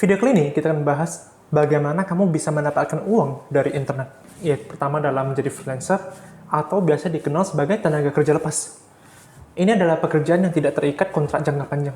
Video kali ini kita akan bahas bagaimana kamu bisa mendapatkan uang dari internet. Pertama adalah menjadi freelancer atau biasa dikenal sebagai tenaga kerja lepas. Ini adalah pekerjaan yang tidak terikat kontrak jangka panjang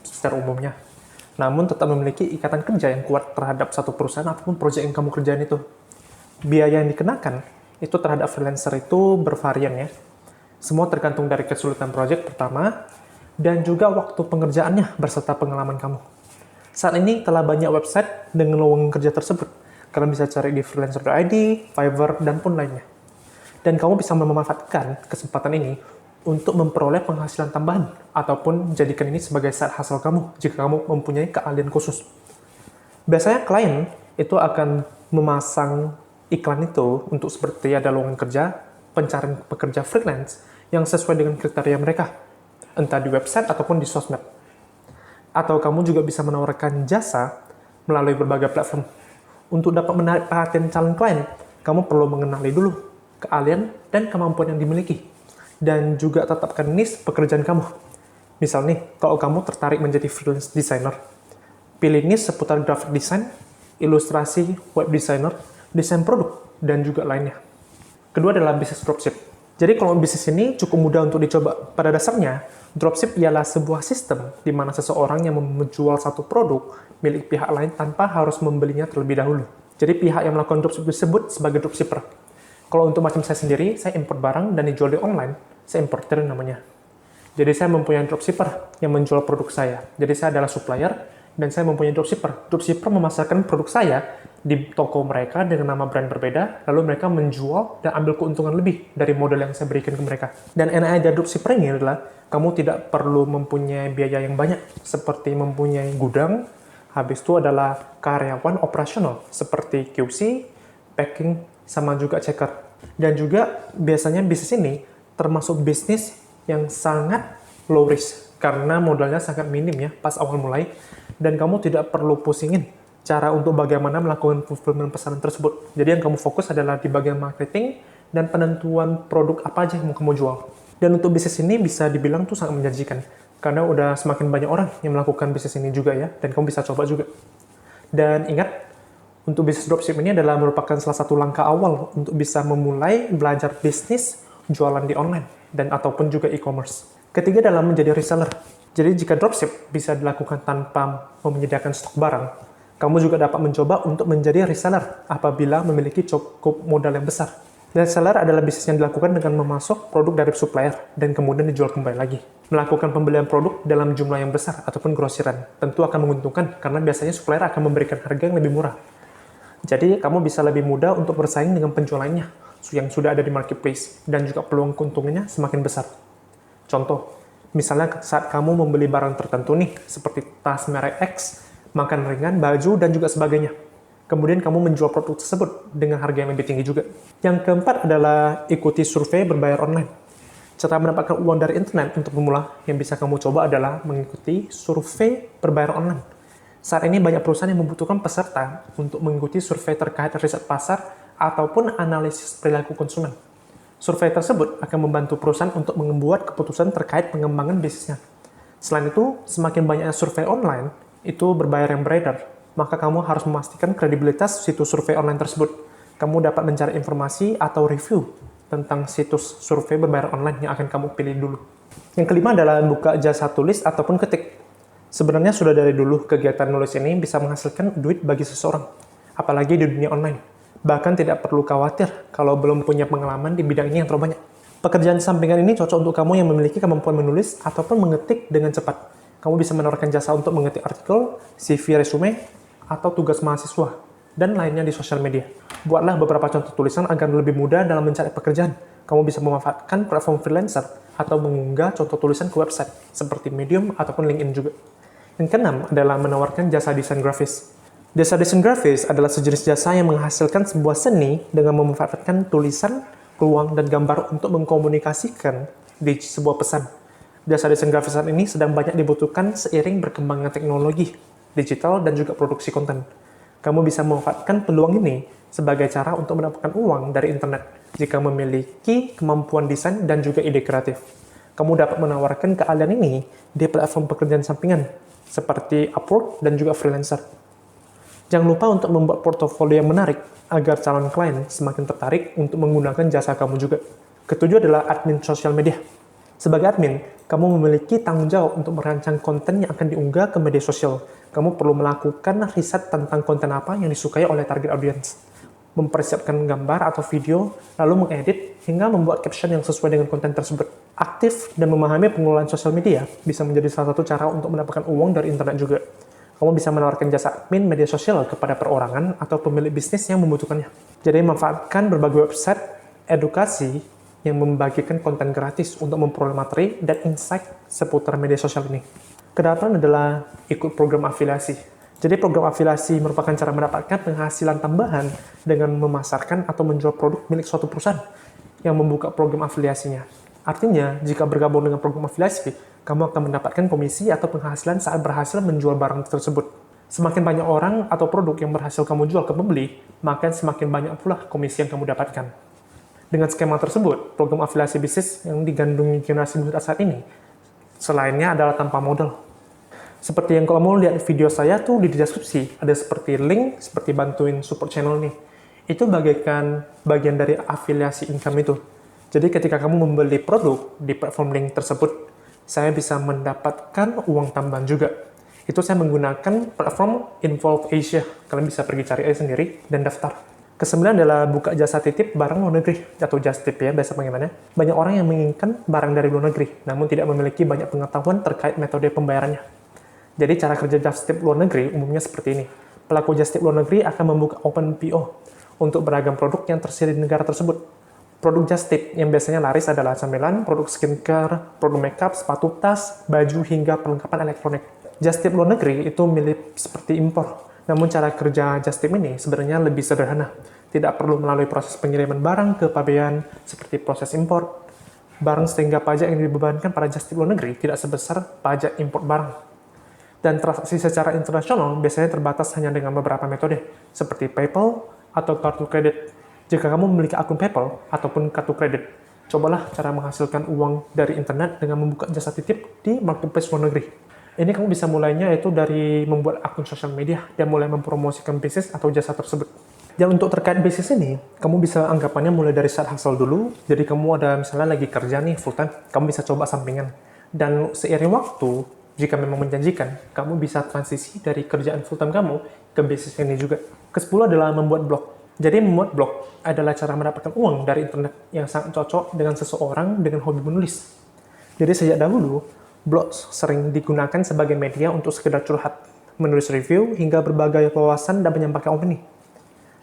secara umumnya, namun tetap memiliki ikatan kerja yang kuat terhadap satu perusahaan ataupun proyek yang kamu kerjain itu. Biaya yang dikenakan itu terhadap freelancer itu bervarian ya. Semua tergantung dari kesulitan proyek pertama dan juga waktu pengerjaannya berserta pengalaman kamu. Saat ini telah banyak website dengan lowongan kerja tersebut. Kalian bisa cari di freelancer.id, Fiverr, dan pun lainnya. Dan kamu bisa memanfaatkan kesempatan ini untuk memperoleh penghasilan tambahan ataupun jadikan ini sebagai side hustle kamu jika kamu mempunyai keahlian khusus. Biasanya klien itu akan memasang iklan itu untuk seperti ada lowongan kerja, pencarian pekerja freelance yang sesuai dengan kriteria mereka, entah di website ataupun di sosmed. Atau kamu juga bisa menawarkan jasa melalui berbagai platform. Untuk dapat menarik perhatian calon klien, kamu perlu mengenali dulu keahlian dan kemampuan yang dimiliki, dan juga tetapkan niche pekerjaan kamu. Misal nih, kalau kamu tertarik menjadi freelance designer, pilih niche seputar graphic design, ilustrasi, web designer, desain produk, dan juga lainnya. Kedua adalah bisnis dropship. Jadi kalau bisnis ini cukup mudah untuk dicoba. Pada dasarnya, dropship ialah sebuah sistem di mana seseorang yang menjual satu produk milik pihak lain tanpa harus membelinya terlebih dahulu. Jadi pihak yang melakukan dropship disebut sebagai dropshipper. Kalau untuk macam saya sendiri, saya import barang dan dijual di online, saya importer namanya. Jadi saya mempunyai dropshipper yang menjual produk saya. Jadi saya adalah supplier dan saya mempunyai dropshipper. Dropshipper memasarkan produk saya di toko mereka dengan nama brand berbeda, lalu mereka menjual dan ambil keuntungan lebih dari modal yang saya berikan ke mereka. Dan enaknya dari dropshipper ini adalah kamu tidak perlu mempunyai biaya yang banyak, seperti mempunyai gudang, habis itu adalah karyawan operasional, seperti QC, packing, sama juga checker. Dan juga biasanya bisnis ini termasuk bisnis yang sangat low risk, karena modalnya sangat minim ya pas awal mulai, dan kamu tidak perlu pusingin cara untuk bagaimana melakukan fulfillment pesanan tersebut. Jadi yang kamu fokus adalah di bagian marketing dan penentuan produk apa aja yang mau kamu jual. Dan untuk bisnis ini bisa dibilang tuh sangat menjanjikan, karena udah semakin banyak orang yang melakukan bisnis ini juga ya, dan kamu bisa coba juga. Dan ingat, untuk bisnis dropship ini adalah merupakan salah satu langkah awal untuk bisa memulai belajar bisnis jualan di online dan ataupun juga e-commerce. Ketiga adalah menjadi reseller. Jadi jika dropship bisa dilakukan tanpa menyediakan stok barang, kamu juga dapat mencoba untuk menjadi reseller apabila memiliki cukup modal yang besar. Reseller adalah bisnis yang dilakukan dengan memasok produk dari supplier dan kemudian dijual kembali lagi. Melakukan pembelian produk dalam jumlah yang besar ataupun grosiran tentu akan menguntungkan karena biasanya supplier akan memberikan harga yang lebih murah. Jadi, kamu bisa lebih mudah untuk bersaing dengan penjualannya yang sudah ada di marketplace, dan juga peluang keuntungannya semakin besar. Contoh, misalnya saat kamu membeli barang tertentu nih, seperti tas merek X, makan ringan, baju, dan juga sebagainya. Kemudian kamu menjual produk tersebut dengan harga yang lebih tinggi juga. Yang keempat adalah ikuti survei berbayar online. Cara mendapatkan uang dari internet untuk pemula yang bisa kamu coba adalah mengikuti survei berbayar online. Saat ini banyak perusahaan yang membutuhkan peserta untuk mengikuti survei terkait riset pasar ataupun analisis perilaku konsumen. Survei tersebut akan membantu perusahaan untuk membuat keputusan terkait pengembangan bisnisnya. Selain itu, semakin banyaknya survei online itu berbayar yang beredar, maka kamu harus memastikan kredibilitas situs survei online tersebut. Kamu dapat mencari informasi atau review tentang situs survei berbayar online yang akan kamu pilih dulu. Yang kelima adalah buka jasa tulis ataupun ketik. Sebenarnya sudah dari dulu kegiatan nulis ini bisa menghasilkan duit bagi seseorang, apalagi di dunia online. Bahkan tidak perlu khawatir kalau belum punya pengalaman di bidang ini yang terlalu banyak. Pekerjaan sampingan ini cocok untuk kamu yang memiliki kemampuan menulis ataupun mengetik dengan cepat. Kamu bisa menawarkan jasa untuk mengetik artikel, CV resume, atau tugas mahasiswa, dan lainnya di sosial media. Buatlah beberapa contoh tulisan agar lebih mudah dalam mencari pekerjaan. Kamu bisa memanfaatkan platform freelancer atau mengunggah contoh tulisan ke website, seperti Medium ataupun LinkedIn juga. Yang keenam adalah menawarkan jasa desain grafis. Jasa desain grafis adalah sejenis jasa yang menghasilkan sebuah seni dengan memanfaatkan tulisan, peluang, dan gambar untuk mengkomunikasikan di sebuah pesan. Jasa desain grafis saat ini sedang banyak dibutuhkan seiring berkembangnya teknologi, digital, dan juga produksi konten. Kamu bisa memanfaatkan peluang ini sebagai cara untuk mendapatkan uang dari internet jika memiliki kemampuan desain dan juga ide kreatif. Kamu dapat menawarkan keahlian ini di platform pekerjaan sampingan, seperti Upwork dan juga freelancer. Jangan lupa untuk membuat portofolio yang menarik agar calon klien semakin tertarik untuk menggunakan jasa kamu juga. Ketujuh adalah admin sosial media. Sebagai admin, kamu memiliki tanggung jawab untuk merancang konten yang akan diunggah ke media sosial. Kamu perlu melakukan riset tentang konten apa yang disukai oleh target audience, mempersiapkan gambar atau video, lalu mengedit hingga membuat caption yang sesuai dengan konten tersebut. Aktif dan memahami pengelolaan sosial media bisa menjadi salah satu cara untuk mendapatkan uang dari internet juga. Kamu bisa menawarkan jasa admin media sosial kepada perorangan atau pemilik bisnis yang membutuhkannya. Jadi manfaatkan berbagai website edukasi yang membagikan konten gratis untuk memperoleh materi dan insight seputar media sosial ini. Kedelapan adalah ikut program afiliasi. Jadi program afiliasi merupakan cara mendapatkan penghasilan tambahan dengan memasarkan atau menjual produk milik suatu perusahaan yang membuka program afiliasinya. Artinya, jika bergabung dengan program afiliasi, kamu akan mendapatkan komisi atau penghasilan saat berhasil menjual barang tersebut. Semakin banyak orang atau produk yang berhasil kamu jual ke pembeli, maka semakin banyak pula komisi yang kamu dapatkan. Dengan skema tersebut, program afiliasi bisnis yang digandungi generasi muda saat ini, selainnya adalah tanpa modal. Seperti yang kalau mau lihat video saya tuh di deskripsi, ada seperti link, seperti bantuin support channel nih. Itu bagaikan bagian dari afiliasi income itu. Jadi ketika kamu membeli produk di platform link tersebut, saya bisa mendapatkan uang tambahan juga. Itu saya menggunakan platform Involve Asia. Kalian bisa pergi cari aja sendiri dan daftar. Kesembilan adalah buka jasa titip barang luar negeri, atau just tip ya, biasa bagaimana. Banyak orang yang menginginkan barang dari luar negeri, namun tidak memiliki banyak pengetahuan terkait metode pembayarannya. Jadi cara kerja just tip luar negeri umumnya seperti ini. Pelaku just tip luar negeri akan membuka open PO untuk beragam produk yang tersedia di negara tersebut. Produk just tip yang biasanya laris adalah camilan, produk skincare, produk makeup, sepatu tas, baju, hingga perlengkapan elektronik. Just tip luar negeri itu mirip seperti impor. Namun cara kerja just tip ini sebenarnya lebih sederhana. Tidak perlu melalui proses pengiriman barang ke pabean seperti proses impor barang, sehingga pajak yang dibebankan pada just tip luar negeri tidak sebesar pajak impor barang. Dan transaksi secara internasional biasanya terbatas hanya dengan beberapa metode, seperti PayPal atau kartu kredit. Jika kamu memiliki akun PayPal ataupun kartu kredit, cobalah cara menghasilkan uang dari internet dengan membuka jasa titip di marketplace luar negeri. Ini kamu bisa mulainya yaitu dari membuat akun sosial media dan mulai mempromosikan bisnis atau jasa tersebut. Dan untuk terkait bisnis ini, kamu bisa anggapannya mulai dari side hustle dulu. Jadi kamu ada misalnya lagi kerja nih full time, kamu bisa coba sampingan. Dan seiring waktu, jika memang menjanjikan, kamu bisa transisi dari kerjaan full time kamu ke bisnis ini juga. Ke-10 adalah membuat blog. Jadi membuat blog adalah cara mendapatkan uang dari internet yang sangat cocok dengan seseorang dengan hobi menulis. Jadi sejak dahulu, blog sering digunakan sebagai media untuk sekedar curhat, menulis review, hingga berbagai wawasan dan menyampaikan opini.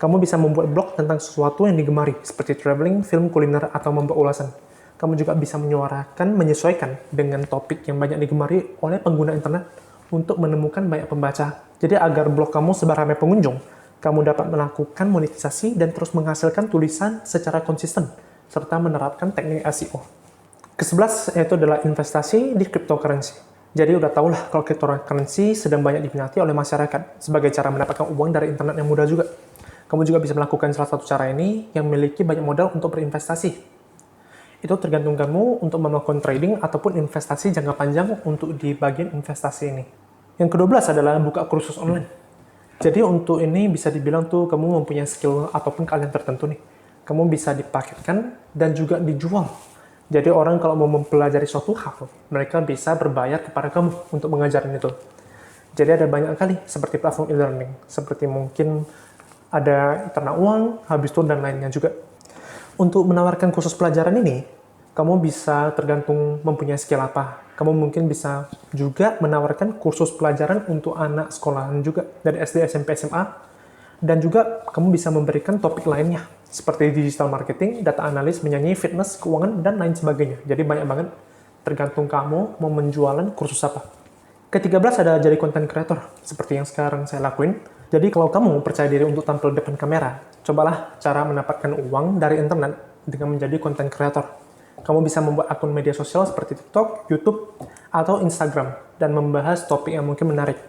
Kamu bisa membuat blog tentang sesuatu yang digemari, seperti traveling, film, kuliner, atau membuat ulasan. Kamu juga bisa menyesuaikan dengan topik yang banyak digemari oleh pengguna internet untuk menemukan banyak pembaca. Jadi agar blog kamu sebar ramai pengunjung, kamu dapat melakukan monetisasi dan terus menghasilkan tulisan secara konsisten, serta menerapkan teknik SEO. Ke-11 yaitu adalah investasi di cryptocurrency. Jadi udah tau lah kalau cryptocurrency sedang banyak diminati oleh masyarakat sebagai cara mendapatkan uang dari internet yang mudah juga. Kamu juga bisa melakukan salah satu cara ini yang memiliki banyak modal untuk berinvestasi. Itu tergantung kamu untuk melakukan trading ataupun investasi jangka panjang untuk di bagian investasi ini. Yang ke-12 adalah buka kursus online. Jadi untuk ini bisa dibilang tuh kamu mempunyai skill ataupun keahlian tertentu nih. Kamu bisa dipaketkan dan juga dijual. Jadi orang kalau mau mempelajari suatu hal, mereka bisa berbayar kepada kamu untuk mengajarin itu. Jadi ada banyak kali seperti platform e-learning, seperti mungkin ada ternak uang, habis itu dan lainnya juga. Untuk menawarkan kursus pelajaran ini, kamu bisa tergantung mempunyai skill apa. Kamu mungkin bisa juga menawarkan kursus pelajaran untuk anak sekolahan juga, dari SD, SMP, SMA. Dan juga kamu bisa memberikan topik lainnya, seperti digital marketing, data analis, menyanyi, fitness, keuangan, dan lain sebagainya. Jadi banyak banget tergantung kamu mau menjualan kursus apa. Ke-13 ada jadi content creator, seperti yang sekarang saya lakuin. Jadi kalau kamu percaya diri untuk tampil depan kamera, cobalah cara mendapatkan uang dari internet dengan menjadi content creator. Kamu bisa membuat akun media sosial seperti TikTok, YouTube, atau Instagram, dan membahas topik yang mungkin menarik.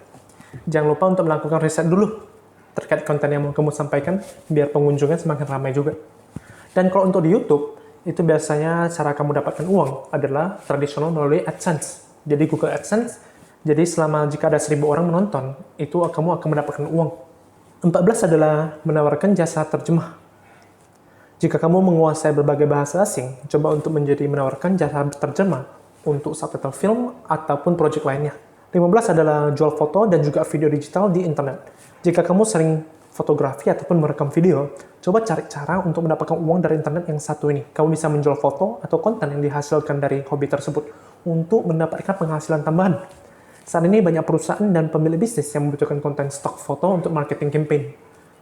Jangan lupa untuk melakukan riset dulu terkait konten yang mau kamu sampaikan, biar pengunjungnya semakin ramai juga. Dan kalau untuk di YouTube, itu biasanya cara kamu dapatkan uang adalah tradisional melalui AdSense. Jadi Google AdSense, jadi selama jika ada 1.000 orang menonton, itu kamu akan mendapatkan uang. 14 adalah menawarkan jasa terjemah. Jika kamu menguasai berbagai bahasa asing, coba untuk menawarkan jasa terjemah untuk subtitle film ataupun proyek lainnya. 15 adalah jual foto dan juga video digital di internet. Jika kamu sering fotografi ataupun merekam video, coba cari cara untuk mendapatkan uang dari internet yang satu ini. Kamu bisa menjual foto atau konten yang dihasilkan dari hobi tersebut untuk mendapatkan penghasilan tambahan. Saat ini banyak perusahaan dan pemilik bisnis yang membutuhkan konten stok foto untuk marketing campaign,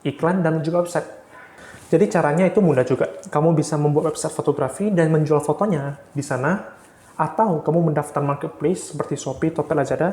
iklan, dan juga website. Jadi caranya itu mudah juga. Kamu bisa membuat website fotografi dan menjual fotonya di sana, atau kamu mendaftar marketplace seperti Shopee, Tokopedia, Lazada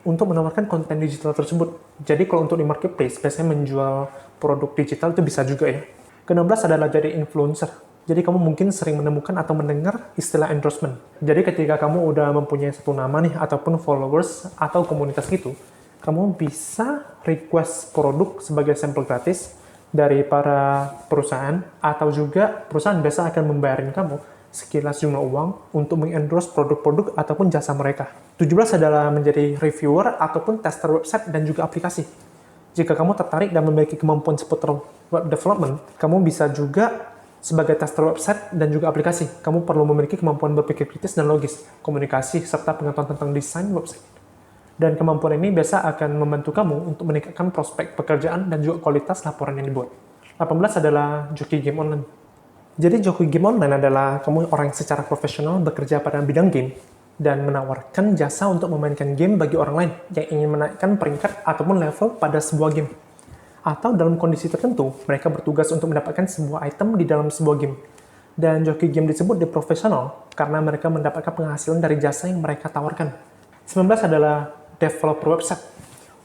untuk menawarkan konten digital tersebut. Jadi kalau untuk di marketplace, biasanya menjual produk digital itu bisa juga ya. Ke-16 adalah jadi influencer. Jadi kamu mungkin sering menemukan atau mendengar istilah endorsement. Jadi ketika kamu udah mempunyai satu nama nih, ataupun followers atau komunitas gitu, kamu bisa request produk sebagai sampel gratis dari para perusahaan, atau juga perusahaan biasa akan membayarin kamu sekilas jumlah uang untuk mengendorse produk-produk ataupun jasa mereka. 17 adalah menjadi reviewer ataupun tester website dan juga aplikasi. Jika kamu tertarik dan memiliki kemampuan seputar web development, kamu bisa juga sebagai tester website dan juga aplikasi. Kamu perlu memiliki kemampuan berpikir kritis dan logis, komunikasi, serta pengetahuan tentang desain website. Dan kemampuan ini biasa akan membantu kamu untuk meningkatkan prospek pekerjaan dan juga kualitas laporan yang dibuat. 18 adalah joki game online. Jadi joki game online adalah kamu orang yang secara profesional bekerja pada bidang game dan menawarkan jasa untuk memainkan game bagi orang lain yang ingin menaikkan peringkat ataupun level pada sebuah game. Atau dalam kondisi tertentu, mereka bertugas untuk mendapatkan sebuah item di dalam sebuah game. Dan joki game disebut di profesional karena mereka mendapatkan penghasilan dari jasa yang mereka tawarkan. 19 adalah developer website.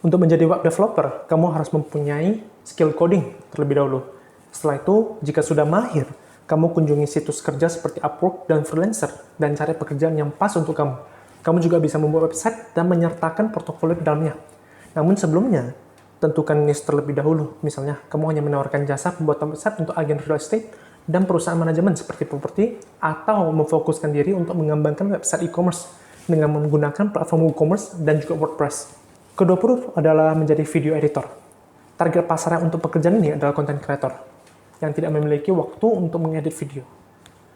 Untuk menjadi web developer, kamu harus mempunyai skill coding terlebih dahulu. Setelah itu, jika sudah mahir, kamu kunjungi situs kerja seperti Upwork dan Freelancer dan cari pekerjaan yang pas untuk kamu. Kamu juga bisa membuat website dan menyertakan portofolio di dalamnya. Namun sebelumnya, tentukan niche terlebih dahulu. Misalnya, kamu hanya menawarkan jasa pembuatan website untuk agen real estate dan perusahaan manajemen seperti properti, atau memfokuskan diri untuk mengembangkan website e-commerce dengan menggunakan platform WooCommerce dan juga WordPress. Ke-20 adalah menjadi video editor. Target pasarnya untuk pekerjaan ini adalah content creator yang tidak memiliki waktu untuk mengedit video.